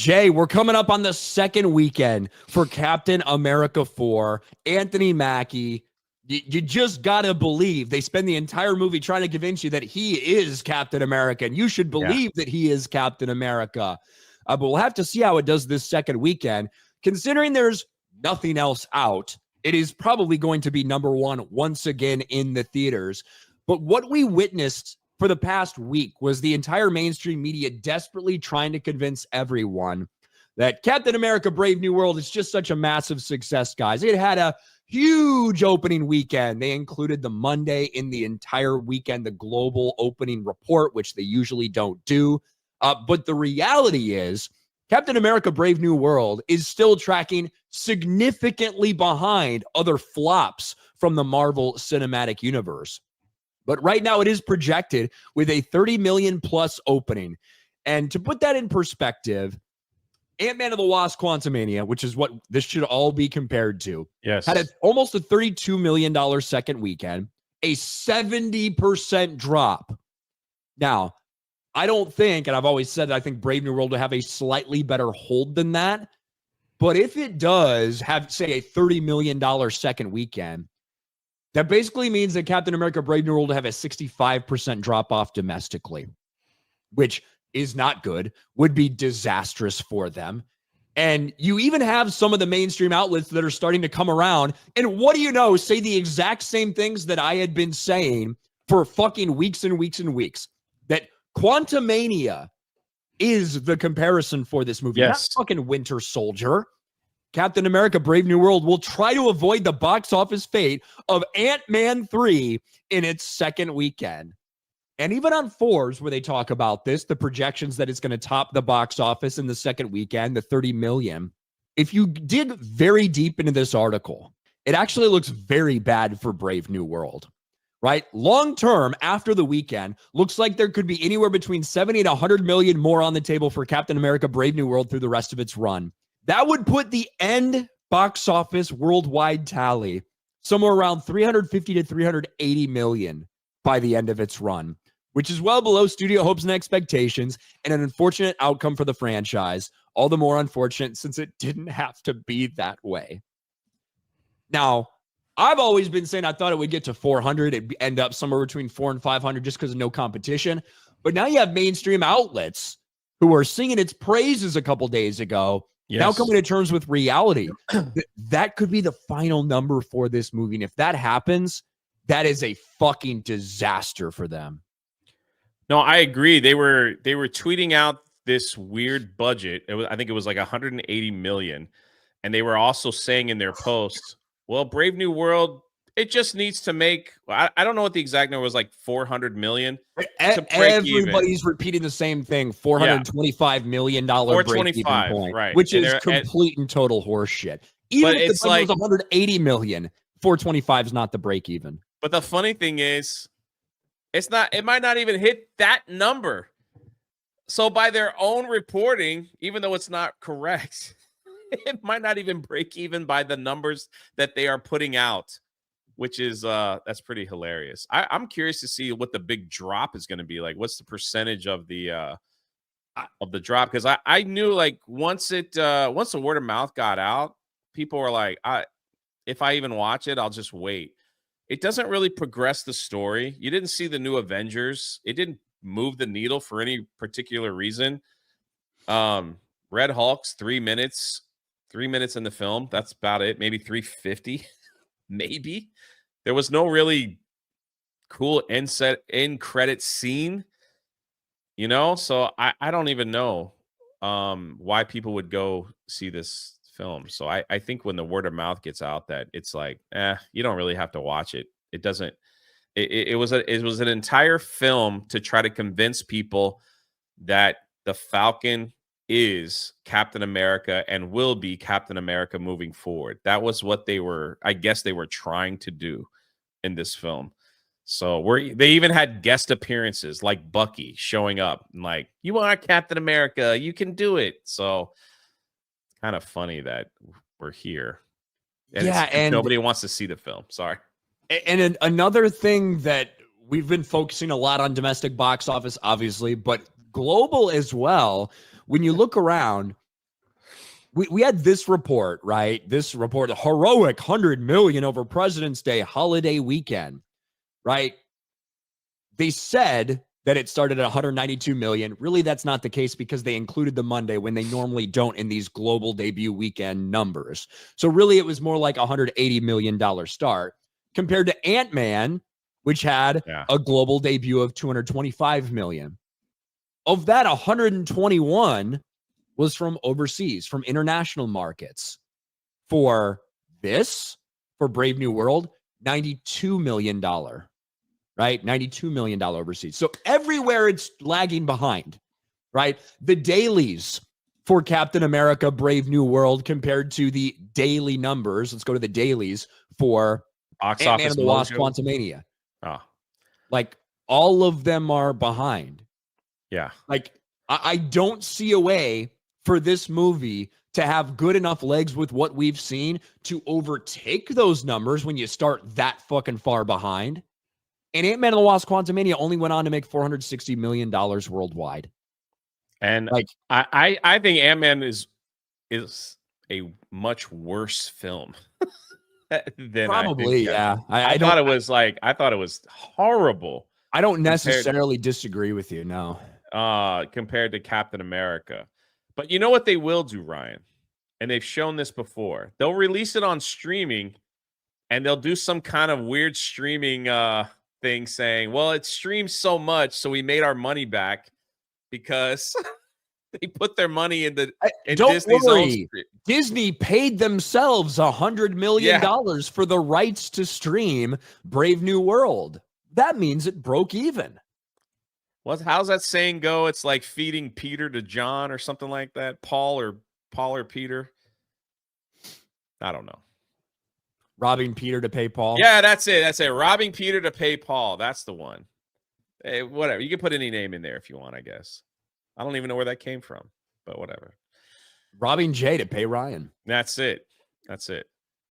Jay, we're coming up on the second weekend for Captain America 4. Anthony Mackie, you just got to believe they spend the entire movie trying to convince you that he is Captain America, and you should believe that he is Captain America. But we'll have to see how it does this second weekend. Considering there's nothing else out, it is probably going to be number one once again in the theaters. But what we witnessed for the past week was the entire mainstream media desperately trying to convince everyone that Captain America Brave New World is just such a massive success, guys. It had a huge opening weekend. They included the Monday in the entire weekend, the global opening report, which they usually don't do. But the reality is Captain America Brave New World is still tracking significantly behind other flops from the Marvel Cinematic Universe. But right now it is projected with a 30 million plus opening. And to put that in perspective, Ant-Man and the Wasp Quantumania, which is what this should all be compared to, had almost a $32 million second weekend, a 70% drop. Now, I don't think, and I've always said that I think Brave New World will have a slightly better hold than that. But if it does have, say, a $30 million second weekend, that basically means that Captain America Brave New World will have a 65% drop off domestically, which is not good, would be disastrous for them. And you even have some of the mainstream outlets that are starting to come around. And what do you know, say the exact same things that I had been saying for fucking weeks and weeks and weeks. That Quantumania is the comparison for this movie. Not fucking Winter Soldier. Captain America Brave New World will try to avoid the box office fate of Ant-Man 3 in its second weekend. And even on Forbes, where they talk about this, the projections that it's going to top the box office in the second weekend, the 30 million. If you dig very deep into this article, it actually looks very bad for Brave New World, right? Long term, after the weekend, looks like there could be anywhere between 70 and 100 million more on the table for Captain America Brave New World through the rest of its run. That would put the end box office worldwide tally somewhere around 350 to 380 million by the end of its run, which is well below studio hopes and expectations and an unfortunate outcome for the franchise. All the more unfortunate since it didn't have to be that way. Now, I've always been saying I thought it would get to 400. It'd end up somewhere between 400 and 500 just because of no competition. But now you have mainstream outlets who are singing its praises a couple days ago. Now coming to terms with reality, that could be the final number for this movie. And if that happens, that is a fucking disaster for them. No, I agree. They were tweeting out this weird budget. I think it was like 180 million. And they were also saying in their post, well, Brave New World, it just needs to make, I don't know what the exact number was, like 400 million. Everybody's repeating the same thing, $425 million break-even point, right? Which is complete and total horseshit. Even if the budget was 180 million, 425 is not the break-even. But the funny thing is, it might not even hit that number. So by their own reporting, even though it's not correct, it might not even break even by the numbers that they are putting out, which is that's pretty hilarious. I'm curious to see what the big drop is going to be like. What's the percentage of the drop? Because I knew like once the word of mouth got out, people were like, if I even watch it, I'll just wait. It doesn't really progress the story. You didn't see the new Avengers. It didn't move the needle for any particular reason. Red Hulk's 3 minutes in the film. That's about it. Maybe 350. Maybe. There was no really cool end credit scene, you know? So I don't even know why people would go see this film. So I think when the word of mouth gets out that it's like, you don't really have to watch it. It doesn't. It was an entire film to try to convince people that the Falcon is Captain America and will be Captain America moving forward. That was what they were trying to do in this film. So they even had guest appearances like Bucky showing up and like, you are Captain America, you can do it. So it's kind of funny that we're here. And and nobody wants to see the film. Sorry. And another thing that we've been focusing a lot on domestic box office, obviously, but global as well. When you look around, we had this report, right? This report, the heroic 100 million over President's Day holiday weekend, right? They said that it started at 192 million. Really, that's not the case because they included the Monday when they normally don't in these global debut weekend numbers. So really, it was more like $180 million start compared to Ant-Man, which had a global debut of 225 million. Of that, 121 was from overseas, from international markets. For this, for Brave New World, $92 million. Right? $92 million overseas. So everywhere it's lagging behind, right? The dailies for Captain America Brave New World compared to the daily numbers. Let's go to the dailies for Ant-Man and the Wasp Quantumania. Like all of them are behind. Yeah. Like I don't see a way for this movie to have good enough legs with what we've seen to overtake those numbers when you start that fucking far behind. And Ant-Man and the Wasp Quantumania only went on to make $460 million worldwide. And like I think Ant-Man is a much worse film than probably. I thought it was I thought it was horrible. I don't necessarily disagree with you, no. Compared to Captain America. But you know what they will do, Ryan? And they've shown this before. They'll release it on streaming and they'll do some kind of weird streaming thing saying, well, it streams so much, so we made our money back because they put their money in Disney's own. Disney paid themselves $100 million for the rights to stream Brave New World. That means it broke even. How's that saying go? It's like feeding Peter to John or something like that. Paul or Peter. I don't know. Robbing Peter to pay Paul. Yeah, that's it. That's it. Robbing Peter to pay Paul. That's the one. Hey, whatever. You can put any name in there if you want, I guess. I don't even know where that came from, but whatever. Robbing Jay to pay Ryan. That's it. That's it.